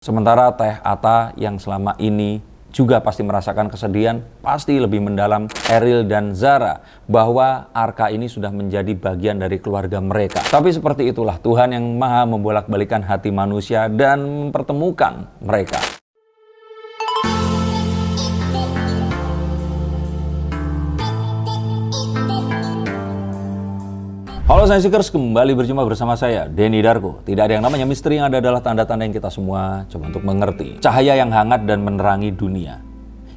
Sementara Teh Ata yang selama ini juga pasti merasakan kesedihan, pasti lebih mendalam Eril dan Zara, bahwa Arka ini sudah menjadi bagian dari keluarga mereka. Tapi seperti itulah Tuhan yang maha membolak-balikan hati manusia dan mempertemukan mereka. Halo Science-Seekers, kembali berjumpa bersama saya, Denny Darko. Tidak ada yang namanya misteri, yang ada adalah tanda-tanda yang kita semua coba untuk mengerti. Cahaya yang hangat dan menerangi dunia.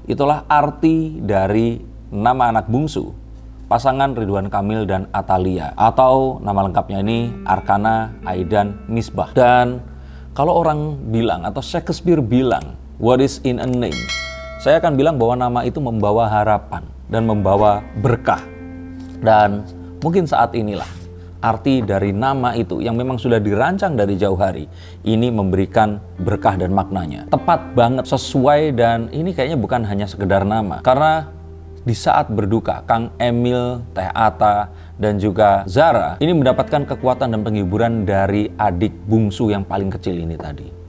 Itulah arti dari nama anak bungsu, pasangan Ridwan Kamil dan Atalia. Atau nama lengkapnya ini Arkana Aidan Misbah. Dan kalau orang bilang, atau Shakespeare bilang, what is in a name? Saya akan bilang bahwa nama itu membawa harapan dan membawa berkah. Dan mungkin saat inilah arti dari nama itu yang memang sudah dirancang dari jauh hari ini memberikan berkah dan maknanya. Tepat banget, sesuai, dan ini kayaknya bukan hanya sekedar nama. Karena di saat berduka, Kang Emil, Teh Ata, dan juga Zara ini mendapatkan kekuatan dan penghiburan dari adik bungsu yang paling kecil ini tadi.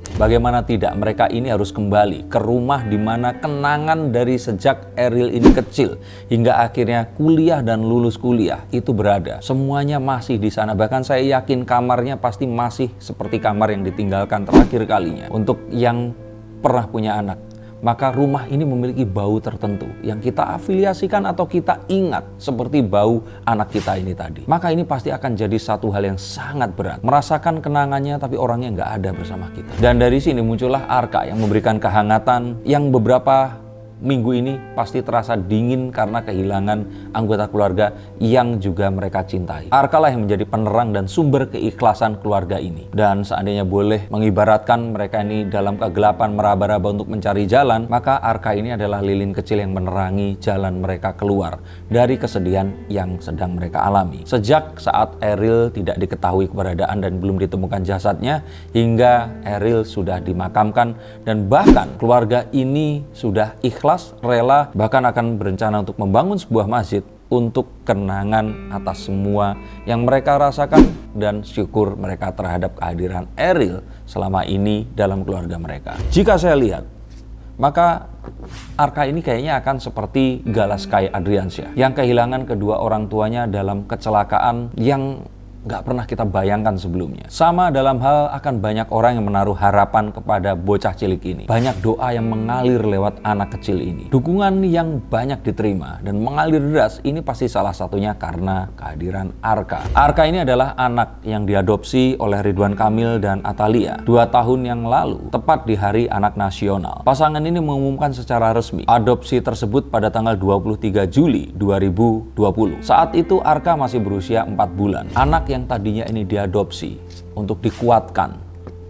Bagaimana tidak, mereka ini harus kembali ke rumah di mana kenangan dari sejak Eril ini kecil hingga akhirnya kuliah dan lulus kuliah itu berada. Semuanya masih di sana. Bahkan saya yakin kamarnya pasti masih seperti kamar yang ditinggalkan terakhir kalinya. Untuk yang pernah punya anak, maka rumah ini memiliki bau tertentu yang kita afiliasikan atau kita ingat seperti bau anak kita ini tadi. Maka ini pasti akan jadi satu hal yang sangat berat. Merasakan kenangannya tapi orangnya nggak ada bersama kita. Dan dari sini muncullah Arka yang memberikan kehangatan yang beberapa minggu ini pasti terasa dingin karena kehilangan anggota keluarga yang juga mereka cintai. Arka lah yang menjadi penerang dan sumber keikhlasan keluarga ini. Dan seandainya boleh mengibaratkan mereka ini dalam kegelapan meraba-raba untuk mencari jalan, maka Arka ini adalah lilin kecil yang menerangi jalan mereka keluar dari kesedihan yang sedang mereka alami. Sejak saat Eril tidak diketahui keberadaan dan belum ditemukan jasadnya, hingga Eril sudah dimakamkan, dan bahkan keluarga ini sudah ikhlas, rela, bahkan akan berencana untuk membangun sebuah masjid untuk kenangan atas semua yang mereka rasakan dan syukur mereka terhadap kehadiran Eril selama ini dalam keluarga mereka. Jika saya lihat, maka Arka ini kayaknya akan seperti Galaskai Adriansyah yang kehilangan kedua orang tuanya dalam kecelakaan yang nggak pernah kita bayangkan sebelumnya. Sama dalam hal akan banyak orang yang menaruh harapan kepada bocah cilik ini. Banyak doa yang mengalir lewat anak kecil ini. Dukungan yang banyak diterima dan mengalir deras ini pasti salah satunya karena kehadiran Arka. Arka ini adalah anak yang diadopsi oleh Ridwan Kamil dan Atalia 2 tahun yang lalu, tepat di Hari Anak Nasional. Pasangan ini mengumumkan secara resmi adopsi tersebut pada tanggal 23 Juli 2020. Saat itu Arka masih berusia 4 bulan. Anak yang tadinya ini diadopsi untuk dikuatkan,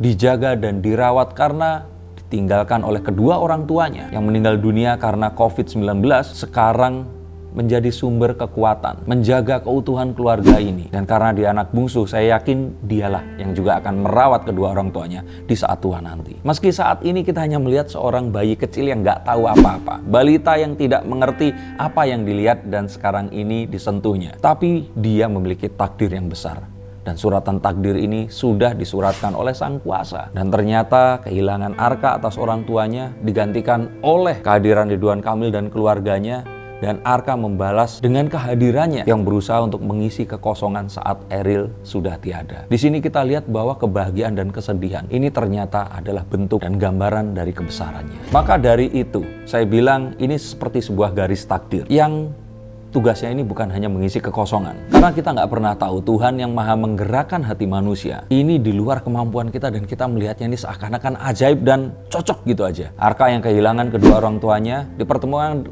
dijaga dan dirawat karena ditinggalkan oleh kedua orang tuanya yang meninggal dunia karena COVID-19, sekarang menjadi sumber kekuatan, menjaga keutuhan keluarga ini. Dan karena dia anak bungsu, saya yakin dialah yang juga akan merawat kedua orang tuanya di saat tua nanti. Meski saat ini kita hanya melihat seorang bayi kecil yang nggak tahu apa-apa, balita yang tidak mengerti apa yang dilihat dan sekarang ini disentuhnya. Tapi dia memiliki takdir yang besar. Dan suratan takdir ini sudah disuratkan oleh Sang Kuasa. Dan ternyata kehilangan Arka atas orang tuanya digantikan oleh kehadiran Ridwan Kamil dan keluarganya. Dan Arka membalas dengan kehadirannya yang berusaha untuk mengisi kekosongan saat Eril sudah tiada. Di sini kita lihat bahwa kebahagiaan dan kesedihan ini ternyata adalah bentuk dan gambaran dari kebesarannya. Maka dari itu, saya bilang ini seperti sebuah garis takdir yang tugasnya ini bukan hanya mengisi kekosongan. Karena kita nggak pernah tahu Tuhan yang maha menggerakkan hati manusia. Ini di luar kemampuan kita dan kita melihatnya ini seakan-akan ajaib dan cocok gitu aja. Arka yang kehilangan kedua orang tuanya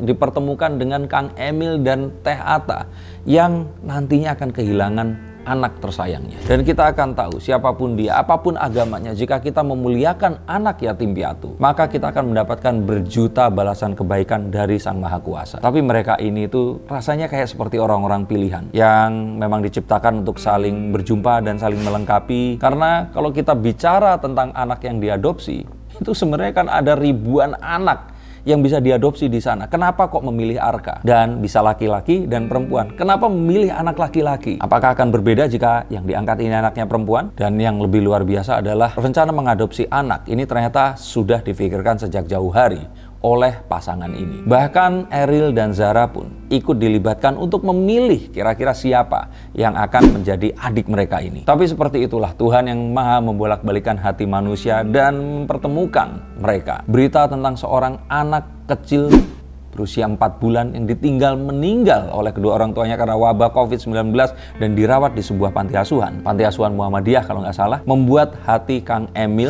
dipertemukan dengan Kang Emil dan Teh Ata yang nantinya akan kehilangan anak tersayangnya. Dan kita akan tahu siapapun dia, apapun agamanya, jika kita memuliakan anak yatim piatu, maka kita akan mendapatkan berjuta balasan kebaikan dari Sang Maha Kuasa. Tapi mereka ini tuh rasanya kayak seperti orang-orang pilihan yang memang diciptakan untuk saling berjumpa dan saling melengkapi. Karena kalau kita bicara tentang anak yang diadopsi, itu sebenarnya kan ada ribuan anak yang bisa diadopsi di sana. Kenapa kok memilih Arka? Dan bisa laki-laki dan perempuan. Kenapa memilih anak laki-laki? Apakah akan berbeda jika yang diangkat ini anaknya perempuan? Dan yang lebih luar biasa adalah rencana mengadopsi anak ini ternyata sudah difikirkan sejak jauh hari oleh pasangan ini. Bahkan Eril dan Zara pun ikut dilibatkan untuk memilih kira-kira siapa yang akan menjadi adik mereka ini. Tapi seperti itulah Tuhan yang maha membolak-balikan hati manusia dan mempertemukan mereka. Berita tentang seorang anak kecil berusia 4 bulan yang ditinggal meninggal oleh kedua orang tuanya karena wabah COVID-19 dan dirawat di sebuah panti asuhan Muhammadiyah kalau nggak salah, membuat hati Kang Emil,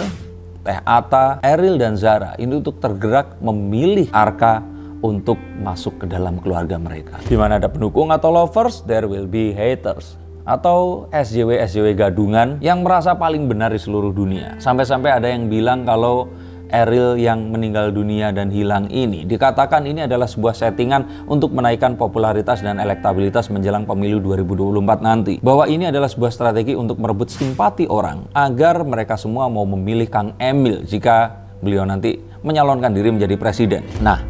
Teh Atta, Eril dan Zara ini untuk tergerak memilih Arka untuk masuk ke dalam keluarga mereka. Di mana ada pendukung atau lovers, there will be haters. Atau SJW gadungan yang merasa paling benar di seluruh dunia. Sampai-sampai ada yang bilang kalau Eril yang meninggal dunia dan hilang ini dikatakan ini adalah sebuah settingan untuk menaikkan popularitas dan elektabilitas menjelang pemilu 2024 nanti. Bahwa ini adalah sebuah strategi untuk merebut simpati orang agar mereka semua mau memilih Kang Emil jika beliau nanti menyalonkan diri menjadi presiden. Nah,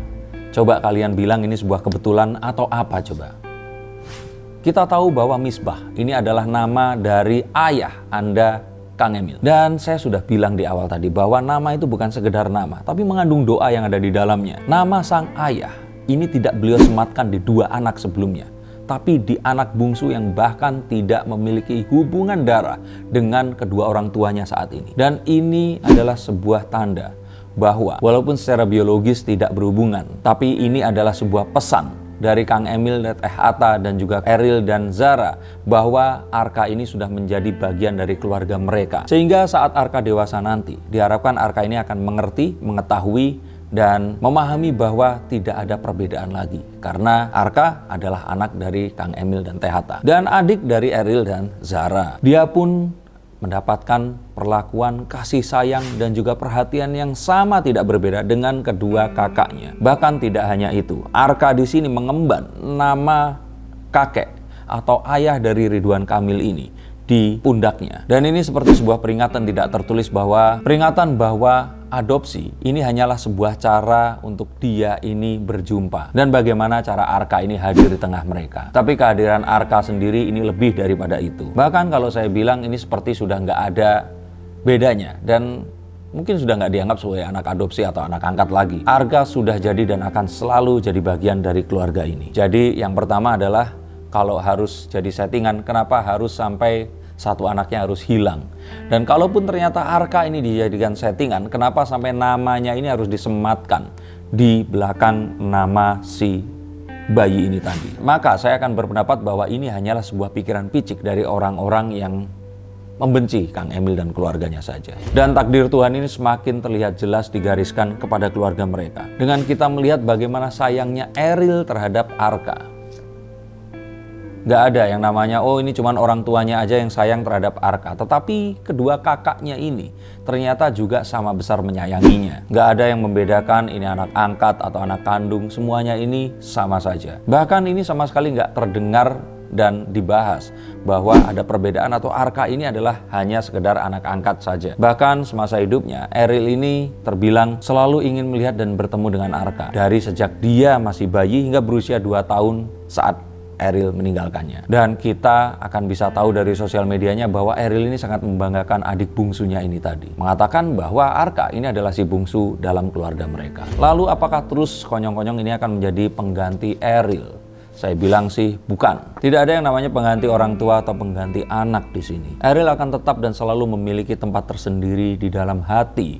coba kalian bilang ini sebuah kebetulan atau apa coba? Kita tahu bahwa Misbah ini adalah nama dari ayah Anda, Kang Emil. Dan saya sudah bilang di awal tadi bahwa nama itu bukan sekedar nama, tapi mengandung doa yang ada di dalamnya. Nama sang ayah ini tidak beliau sematkan di 2 anak sebelumnya, tapi di anak bungsu yang bahkan tidak memiliki hubungan darah dengan kedua orang tuanya saat ini. Dan ini adalah sebuah tanda bahwa walaupun secara biologis tidak berhubungan, tapi ini adalah sebuah pesan dari Kang Emil, Teh Atta, dan juga Eril dan Zara bahwa Arka ini sudah menjadi bagian dari keluarga mereka. Sehingga saat Arka dewasa nanti, diharapkan Arka ini akan mengerti, mengetahui, dan memahami bahwa tidak ada perbedaan lagi. Karena Arka adalah anak dari Kang Emil dan Teh Atta, dan adik dari Eril dan Zara. Dia pun mendapatkan perlakuan kasih sayang dan juga perhatian yang sama tidak berbeda dengan kedua kakaknya. Bahkan tidak hanya itu, Arka di sini mengemban nama kakek atau ayah dari Ridwan Kamil ini di pundaknya. Dan ini seperti sebuah peringatan tidak tertulis bahwa adopsi ini hanyalah sebuah cara untuk dia ini berjumpa. Dan bagaimana cara Arka ini hadir di tengah mereka. Tapi kehadiran Arka sendiri ini lebih daripada itu. Bahkan kalau saya bilang ini seperti sudah nggak ada bedanya. Dan mungkin sudah nggak dianggap sebagai anak adopsi atau anak angkat lagi. Arka sudah jadi dan akan selalu jadi bagian dari keluarga ini. Jadi yang pertama adalah kalau harus jadi settingan, kenapa harus sampai satu anaknya harus hilang? Dan kalaupun ternyata Arka ini dijadikan settingan, kenapa sampai namanya ini harus disematkan di belakang nama si bayi ini tadi? Maka saya akan berpendapat bahwa ini hanyalah sebuah pikiran picik dari orang-orang yang membenci Kang Emil dan keluarganya saja. Dan takdir Tuhan ini semakin terlihat jelas digariskan kepada keluarga mereka. Dengan kita melihat bagaimana sayangnya Eril terhadap Arka. Gak ada yang namanya, oh ini cuma orang tuanya aja yang sayang terhadap Arka. Tetapi kedua kakaknya ini ternyata juga sama besar menyayanginya. Gak ada yang membedakan ini anak angkat atau anak kandung. Semuanya ini sama saja. Bahkan ini sama sekali gak terdengar dan dibahas bahwa ada perbedaan atau Arka ini adalah hanya sekedar anak angkat saja. Bahkan semasa hidupnya, Eril ini terbilang selalu ingin melihat dan bertemu dengan Arka. Dari sejak dia masih bayi hingga berusia 2 tahun saat Eril meninggalkannya. Dan kita akan bisa tahu dari sosial medianya bahwa Eril ini sangat membanggakan adik bungsunya ini tadi. Mengatakan bahwa Arka ini adalah si bungsu dalam keluarga mereka. Lalu apakah terus konyong-konyong ini akan menjadi pengganti Eril? Saya bilang sih bukan. Tidak ada yang namanya pengganti orang tua atau pengganti anak di sini. Eril akan tetap dan selalu memiliki tempat tersendiri di dalam hati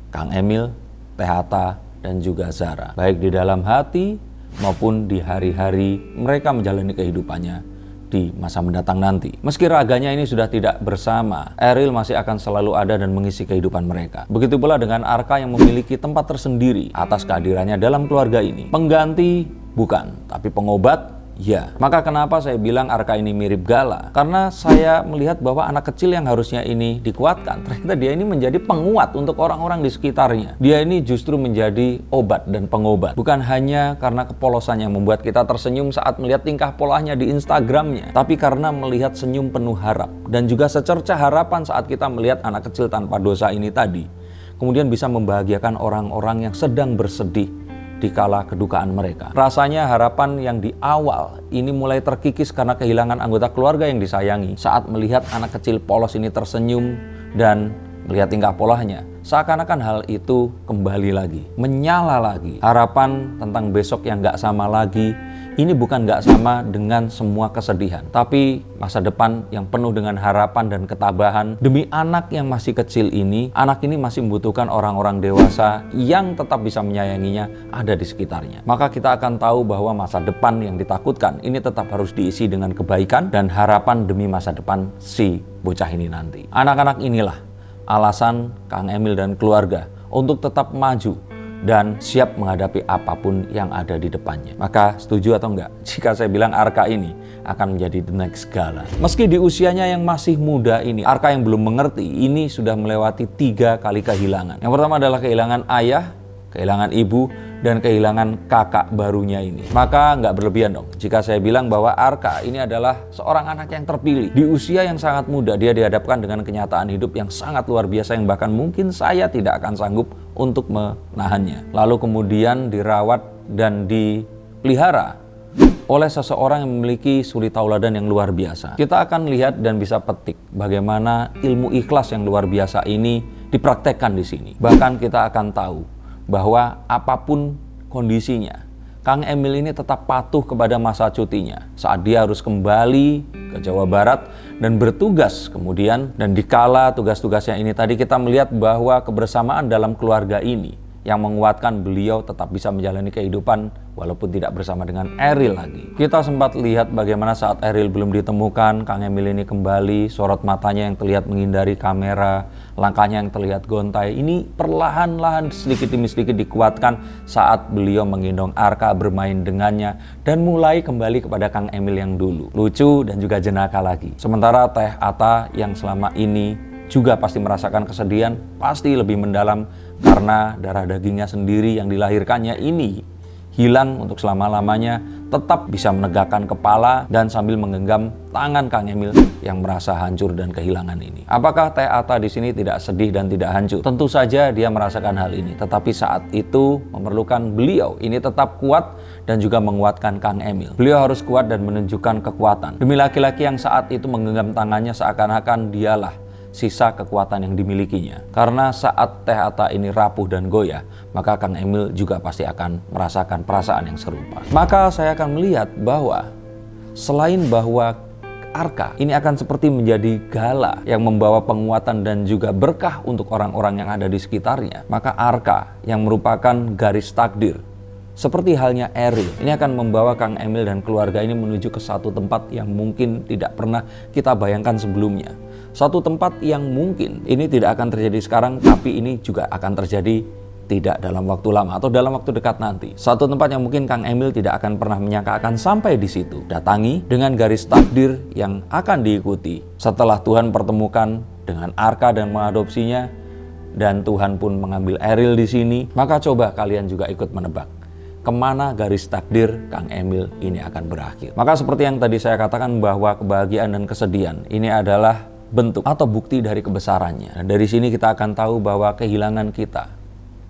Kang Emil, Teh Atta, dan juga Zara. Baik di dalam hati maupun di hari-hari mereka menjalani kehidupannya di masa mendatang nanti. Meski raganya ini sudah tidak bersama, Eril masih akan selalu ada dan mengisi kehidupan mereka. Begitu pula dengan Arka yang memiliki tempat tersendiri atas kehadirannya dalam keluarga ini. Pengganti bukan, tapi pengobat ya. Maka kenapa saya bilang Arka ini mirip Gala? Karena saya melihat bahwa anak kecil yang harusnya ini dikuatkan, ternyata dia ini menjadi penguat untuk orang-orang di sekitarnya. Dia ini justru menjadi obat dan pengobat. Bukan hanya karena kepolosannya membuat kita tersenyum saat melihat tingkah polanya di Instagramnya, tapi karena melihat senyum penuh harap. Dan juga secercah harapan saat kita melihat anak kecil tanpa dosa ini tadi. Kemudian bisa membahagiakan orang-orang yang sedang bersedih dikala kedukaan mereka. Rasanya harapan yang di awal ini mulai terkikis karena kehilangan anggota keluarga yang disayangi. Saat melihat anak kecil polos ini tersenyum dan melihat tingkah polanya, seakan-akan hal itu kembali lagi, menyala lagi. Harapan tentang besok yang gak sama lagi, ini bukan gak sama dengan semua kesedihan, tapi masa depan yang penuh dengan harapan dan ketabahan. Demi anak yang masih kecil ini, anak ini masih membutuhkan orang-orang dewasa yang tetap bisa menyayanginya ada di sekitarnya. Maka kita akan tahu bahwa masa depan yang ditakutkan ini tetap harus diisi dengan kebaikan dan harapan demi masa depan si bocah ini nanti. Anak-anak inilah alasan Kang Emil dan keluarga untuk tetap maju dan siap menghadapi apapun yang ada di depannya. Maka setuju atau enggak jika saya bilang Arka ini akan menjadi the next Gala? Meski di usianya yang masih muda ini, Arka yang belum mengerti ini sudah melewati 3 kali kehilangan. Yang pertama adalah kehilangan ayah, kehilangan ibu, dan kehilangan kakak barunya ini. Maka nggak berlebihan dong jika saya bilang bahwa Arka ini adalah seorang anak yang terpilih. Di usia yang sangat muda, dia dihadapkan dengan kenyataan hidup yang sangat luar biasa yang bahkan mungkin saya tidak akan sanggup untuk menahannya. Lalu kemudian dirawat dan dipelihara oleh seseorang yang memiliki suri tauladan yang luar biasa. Kita akan lihat dan bisa petik bagaimana ilmu ikhlas yang luar biasa ini dipraktekkan di sini. Bahkan kita akan tahu bahwa apapun kondisinya, Kang Emil ini tetap patuh kepada masa cutinya saat dia harus kembali ke Jawa Barat dan bertugas kemudian. Dan dikala tugas-tugasnya ini tadi kita melihat bahwa kebersamaan dalam keluarga ini yang menguatkan beliau tetap bisa menjalani kehidupan walaupun tidak bersama dengan Eril lagi. Kita sempat lihat bagaimana saat Eril belum ditemukan, Kang Emil ini kembali, sorot matanya yang terlihat menghindari kamera, langkahnya yang terlihat gontai. Ini perlahan-lahan sedikit demi sedikit dikuatkan saat beliau menggendong Arka, bermain dengannya, dan mulai kembali kepada Kang Emil yang dulu. Lucu dan juga jenaka lagi. Sementara Teh Ata yang selama ini juga pasti merasakan kesedihan, pasti lebih mendalam karena darah dagingnya sendiri yang dilahirkannya ini hilang untuk selama-lamanya, tetap bisa menegakkan kepala dan sambil menggenggam tangan Kang Emil yang merasa hancur dan kehilangan ini. Apakah Teh Ata di sini tidak sedih dan tidak hancur? Tentu saja dia merasakan hal ini, tetapi saat itu memerlukan beliau ini tetap kuat dan juga menguatkan Kang Emil. Beliau harus kuat dan menunjukkan kekuatan demi laki-laki yang saat itu menggenggam tangannya seakan-akan dialah sisa kekuatan yang dimilikinya. Karena saat Teh Ata ini rapuh dan goyah, maka Kang Emil juga pasti akan merasakan perasaan yang serupa. Maka saya akan melihat bahwa selain bahwa Arka ini akan seperti menjadi gala yang membawa penguatan dan juga berkah untuk orang-orang yang ada di sekitarnya, maka Arka yang merupakan garis takdir seperti halnya Eril, ini akan membawa Kang Emil dan keluarga ini menuju ke satu tempat yang mungkin tidak pernah kita bayangkan sebelumnya. Satu tempat yang mungkin ini tidak akan terjadi sekarang, tapi ini juga akan terjadi tidak dalam waktu lama atau dalam waktu dekat nanti. Satu tempat yang mungkin Kang Emil tidak akan pernah menyangka akan sampai di situ. Datangi dengan garis takdir yang akan diikuti setelah Tuhan pertemukan dengan Arka dan mengadopsinya, dan Tuhan pun mengambil Eril di sini. Maka coba kalian juga ikut menebak kemana garis takdir Kang Emil ini akan berakhir. Maka seperti yang tadi saya katakan bahwa kebahagiaan dan kesedihan ini adalah bentuk atau bukti dari kebesarannya. Dan dari sini kita akan tahu bahwa kehilangan kita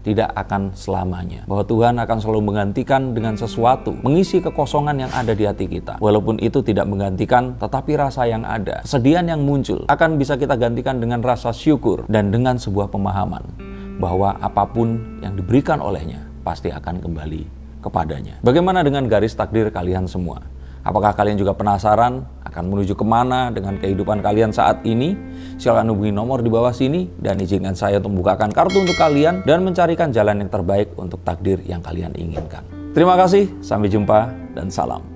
tidak akan selamanya. Bahwa Tuhan akan selalu menggantikan dengan sesuatu, mengisi kekosongan yang ada di hati kita. Walaupun itu tidak menggantikan, tetapi rasa yang ada, kesedihan yang muncul, akan bisa kita gantikan dengan rasa syukur dan dengan sebuah pemahaman bahwa apapun yang diberikan olehnya pasti akan kembali kepadanya. Bagaimana dengan garis takdir kalian semua? Apakah kalian juga penasaran akan menuju kemana dengan kehidupan kalian saat ini? Silakan hubungi nomor di bawah sini dan izinkan saya untuk membukakan kartu untuk kalian dan mencarikan jalan yang terbaik untuk takdir yang kalian inginkan. Terima kasih, sampai jumpa dan salam.